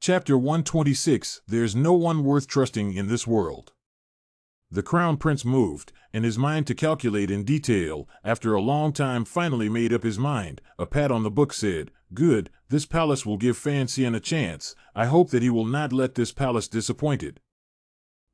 Chapter 126. There's no one worth trusting in this world. The Crown Prince moved, in his mind to calculate in detail. After a long time finally made up his mind. A pat on the book said, "Good, this palace will give Fan Xian a chance. I hope that he will not let this palace disappointed."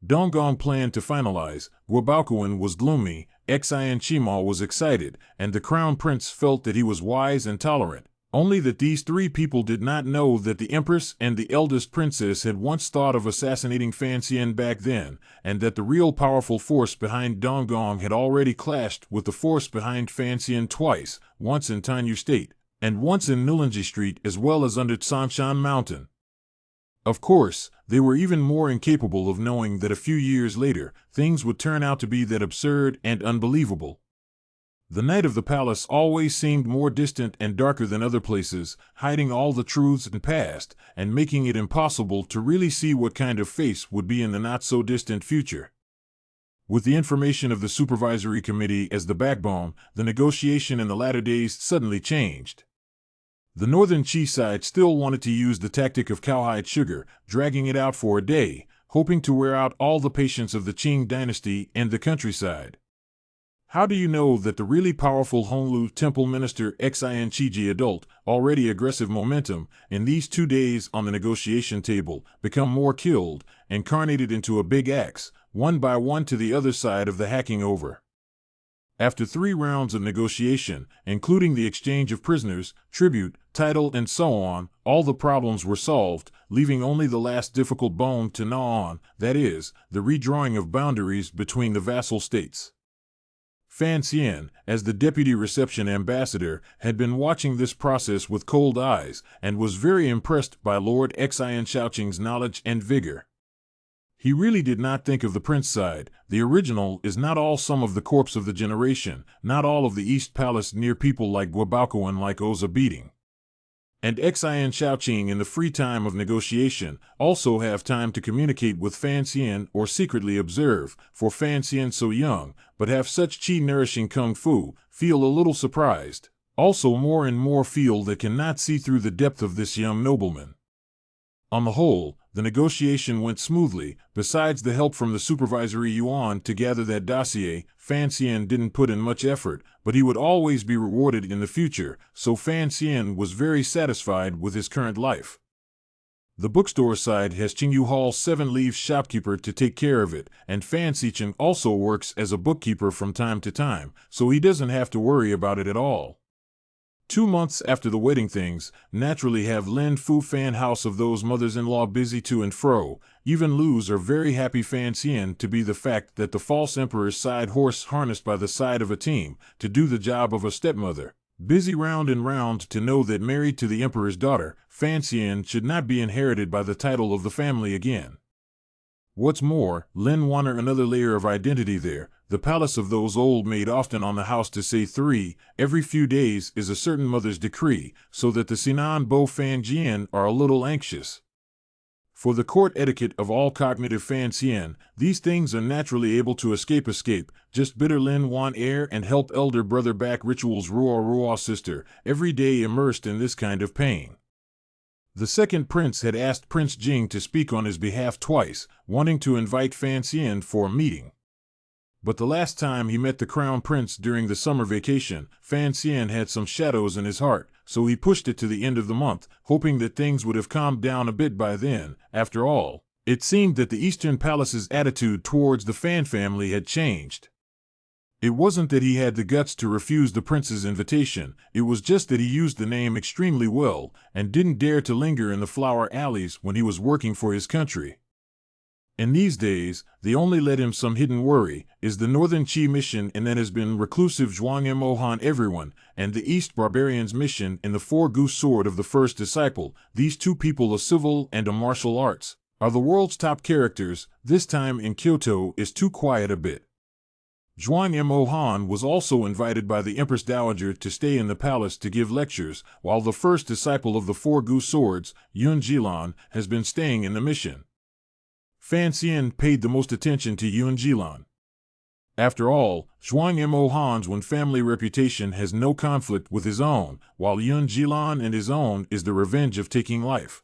Donggong planned to finalize. Guobaoquan was gloomy, Xian Chima was excited, and the Crown Prince felt that he was wise and tolerant. Only that these three people did not know that the Empress and the eldest princess had once thought of assassinating Fan Xian back then, and that the real powerful force behind Donggong had already clashed with the force behind Fan Xian twice, once in Tanyu State, and once in Nulanji Street as well as under Tsangshan Mountain. Of course, they were even more incapable of knowing that a few years later, things would turn out to be that absurd and unbelievable. The night of the palace always seemed more distant and darker than other places, hiding all the truths and past, and making it impossible to really see what kind of face would be in the not-so-distant future. With the information of the supervisory committee as the backbone, the negotiation in the latter days suddenly changed. The northern Qi side still wanted to use the tactic of cowhide sugar, dragging it out for a day, hoping to wear out all the patience of the Qing dynasty and the countryside. How do you know that the really powerful Honglu Temple Minister Xian Chiji adult, already aggressive momentum, in these 2 days on the negotiation table, become more killed, incarnated into a big axe, one by one to the other side of the hacking over? After 3 rounds of negotiation, including the exchange of prisoners, tribute, title, and so on, all the problems were solved, leaving only the last difficult bone to gnaw on, that is, the redrawing of boundaries between the vassal states. Fan Xian, as the deputy reception ambassador, had been watching this process with cold eyes, and was very impressed by Lord Xian Shaoqing's knowledge and vigor. He really did not think of the prince side. The original is not all some of the corpse of the generation, not all of the East Palace near people like Guobaoquan like Oza beating. And Xian Shaoqing in the free time of negotiation also have time to communicate with Fan Xian or secretly observe, for Fan Xian so young, but have such qi-nourishing kung fu, feel a little surprised. Also more and more feel they cannot see through the depth of this young nobleman. On the whole, the negotiation went smoothly. Besides the help from the supervisory yuan to gather that dossier, Fan Xian didn't put in much effort, but he would always be rewarded in the future, so Fan Xian was very satisfied with his current life. The bookstore side has Qingyu Hall's 7 Leaves shopkeeper to take care of it, and Fan Xichen also works as a bookkeeper from time to time, so he doesn't have to worry about it at all. 2 months after the wedding, things naturally have Lin Fu Fan house of those mothers-in-law busy to and fro. Even Lus are very happy Fan Xian to be the fact that the false emperor's side horse harnessed by the side of a team to do the job of a stepmother. Busy round and round to know that married to the emperor's daughter, Fan Xian should not be inherited by the title of the family again. What's more, Lin wanted another layer of identity there. The palace of those old maid often on the house to say 3 every few days is a certain mother's decree, so that the Sinan Bo Fan Jian are a little anxious. For the court etiquette of all cognitive Fan Xian, these things are naturally able to escape. Just bitter Lin Wan heir and help elder brother back rituals Ruo sister, every day immersed in this kind of pain. The second prince had asked Prince Jing to speak on his behalf twice, wanting to invite Fan Xian for a meeting. But the last time he met the Crown Prince during the summer vacation, Fan Xian had some shadows in his heart, so he pushed it to the end of the month, hoping that things would have calmed down a bit by then. After all, it seemed that the Eastern Palace's attitude towards the Fan family had changed. It wasn't that he had the guts to refuse the prince's invitation, it was just that he used the name extremely well, and didn't dare to linger in the flower alleys when he was working for his country. In these days, the only let him some hidden worry is the Northern Qi mission, and that has been reclusive Zhuang Mohan everyone, and the East Barbarians mission in the 4-goose sword of the first disciple. These 2 people, a civil and a martial arts, are the world's top characters. This time in Kyoto is too quiet a bit. Zhuang Mohan was also invited by the Empress Dowager to stay in the palace to give lectures, while the first disciple of the 4-goose swords, Yun Jilan, has been staying in the mission. Fan Xian paid the most attention to Yun Jilan. After all, Zhuang Mohan's family reputation has no conflict with his own, while Yun Jilan and his own is the revenge of taking life.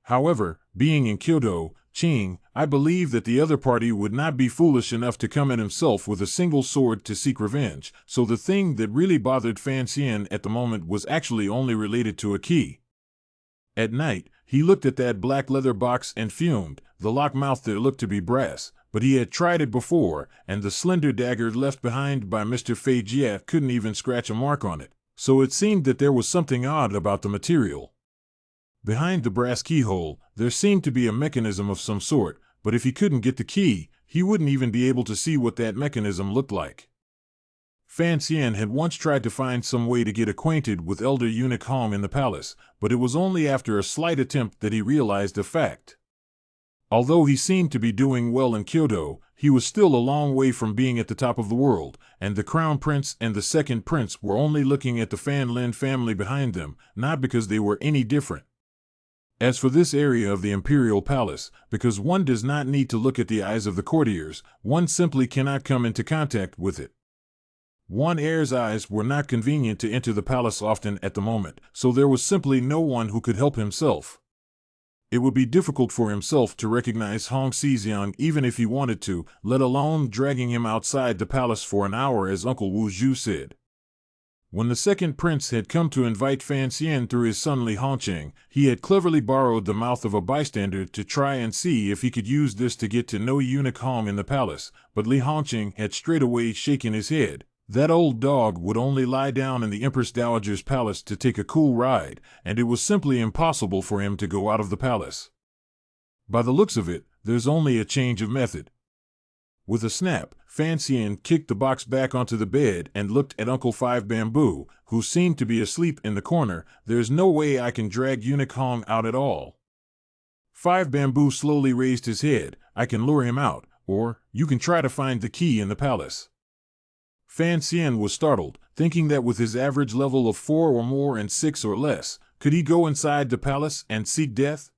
However, being in Kyoto, Qing, I believe that the other party would not be foolish enough to come at himself with a single sword to seek revenge, so the thing that really bothered Fan Xian at the moment was actually only related to a key. At night, he looked at that black leather box and fumed, the lock mouth that looked to be brass, but he had tried it before, and the slender dagger left behind by Mr. Fei Jie couldn't even scratch a mark on it, so it seemed that there was something odd about the material. Behind the brass keyhole, there seemed to be a mechanism of some sort, but if he couldn't get the key, he wouldn't even be able to see what that mechanism looked like. Fan Xian had once tried to find some way to get acquainted with Elder Eunuch Hong in the palace, but it was only after a slight attempt that he realized the fact. Although he seemed to be doing well in Kyoto, he was still a long way from being at the top of the world, and the Crown Prince and the Second Prince were only looking at the Fan Lin family behind them, not because they were any different. As for this area of the Imperial Palace, because one does not need to look at the eyes of the courtiers, one simply cannot come into contact with it. One heir's eyes were not convenient to enter the palace often at the moment, so there was simply no one who could help himself. It would be difficult for himself to recognize Hong Xiziang even if he wanted to, let alone dragging him outside the palace for an hour as Uncle Wu Zhu said. When the Second Prince had come to invite Fan Xian through his son Li Hongqing, he had cleverly borrowed the mouth of a bystander to try and see if he could use this to get to know Eunuch Hong in the palace, but Li Hongqing had straightaway shaken his head. That old dog would only lie down in the Empress Dowager's palace to take a cool ride, and it was simply impossible for him to go out of the palace. By the looks of it, there's only a change of method. With a snap, Fan Xian kicked the box back onto the bed and looked at Uncle Five Bamboo, who seemed to be asleep in the corner. There's no way I can drag Eunuch Hong out at all. Five Bamboo slowly raised his head. I can lure him out, or you can try to find the key in the palace. Fan Xian was startled, thinking that with his average level of 4 or more and 6 or less, could he go inside the palace and seek death?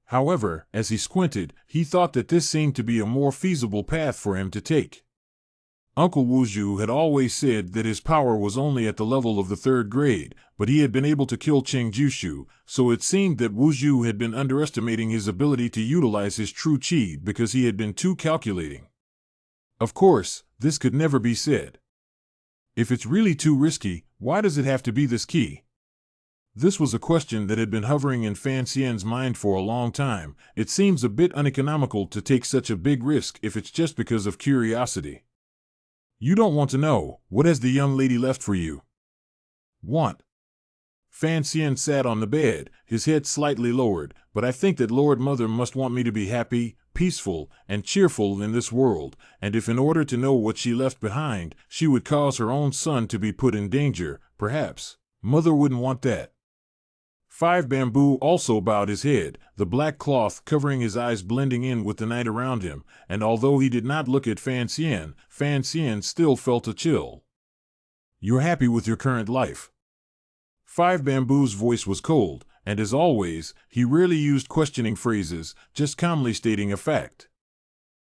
However, as he squinted, he thought that this seemed to be a more feasible path for him to take. Uncle Wu Zhu had always said that his power was only at the level of the 3rd grade, but he had been able to kill Cheng Jushu, so it seemed that Wu Zhu had been underestimating his ability to utilize his true qi because he had been too calculating. Of course, this could never be said. If it's really too risky, why does it have to be this key? This was a question that had been hovering in Fan Xian's mind for a long time. It seems a bit uneconomical to take such a big risk if it's just because of curiosity. You don't want to know. What has the young lady left for you? Want? Fan Xian sat on the bed, his head slightly lowered, but I think that Lord Mother must want me to be happy, peaceful, and cheerful in this world, and if in order to know what she left behind, she would cause her own son to be put in danger, perhaps, Mother wouldn't want that. Five Bamboo also bowed his head, the black cloth covering his eyes blending in with the night around him, and although he did not look at Fan Xian still felt a chill. You're happy with your current life? Five Bamboo's voice was cold, and as always, he rarely used questioning phrases, just calmly stating a fact.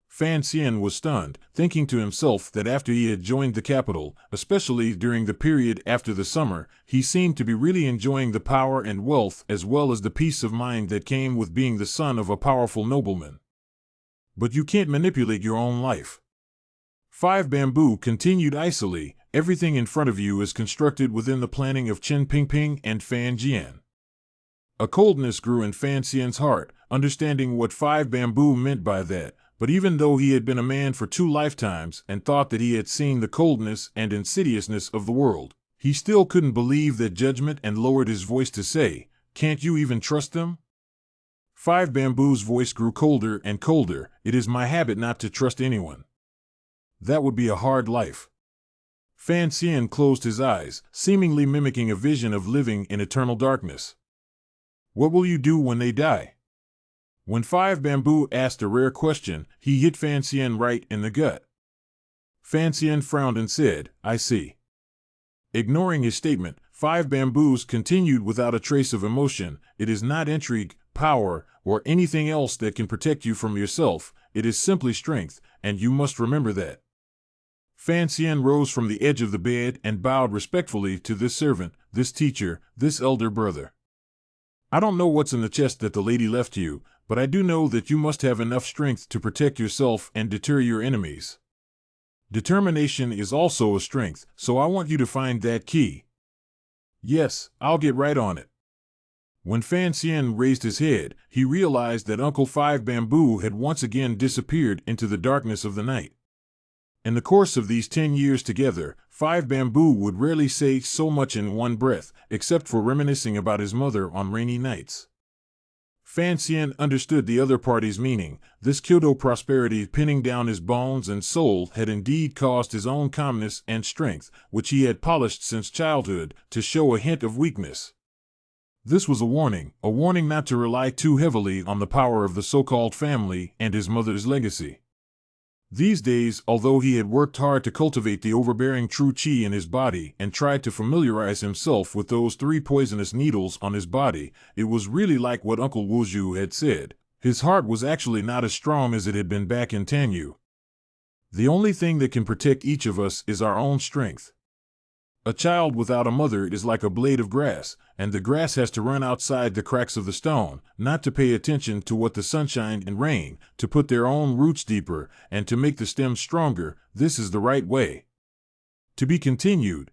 Fan Xian was stunned, thinking to himself that after he had joined the capital, especially during the period after the summer, he seemed to be really enjoying the power and wealth as well as the peace of mind that came with being the son of a powerful nobleman. But you can't manipulate your own life. Five Bamboo continued icily, everything in front of you is constructed within the planning of Chen Pingping and Fan Jian. A coldness grew in Fan Xian's heart, understanding what Five Bamboo meant by that. But even though he had been a man for 2 lifetimes and thought that he had seen the coldness and insidiousness of the world, he still couldn't believe that judgment and lowered his voice to say, "Can't you even trust them?" Five Bamboo's voice grew colder and colder. It is my habit not to trust anyone. That would be a hard life. Fan Xian closed his eyes, seemingly mimicking a vision of living in eternal darkness. What will you do when they die? When Five Bamboo asked a rare question, he hit Fan Xian right in the gut. Fan Xian frowned and said, I see. Ignoring his statement, Five Bamboos continued without a trace of emotion. It is not intrigue, power, or anything else that can protect you from yourself. It is simply strength, and you must remember that. Fan Xian rose from the edge of the bed and bowed respectfully to this servant, this teacher, this elder brother. I don't know what's in the chest that the lady left you, but I do know that you must have enough strength to protect yourself and deter your enemies. Determination is also a strength, so I want you to find that key. Yes, I'll get right on it. When Fan Xian raised his head, he realized that Uncle Five Bamboo had once again disappeared into the darkness of the night. In the course of these 10 years together, Five Bamboo would rarely say so much in one breath, except for reminiscing about his mother on rainy nights. Fan Xian understood the other party's meaning. This Kyoto prosperity pinning down his bones and soul had indeed caused his own calmness and strength, which he had polished since childhood, to show a hint of weakness. This was a warning not to rely too heavily on the power of the so-called family and his mother's legacy. These days, although he had worked hard to cultivate the overbearing true qi in his body and tried to familiarize himself with those 3 poisonous needles on his body, it was really like what Uncle Wuzhu had said. His heart was actually not as strong as it had been back in Tanyu. The only thing that can protect each of us is our own strength. A child without a mother is like a blade of grass, and the grass has to run outside the cracks of the stone, not to pay attention to what the sunshine and rain, to put their own roots deeper, and to make the stems stronger. This is the right way. To be continued.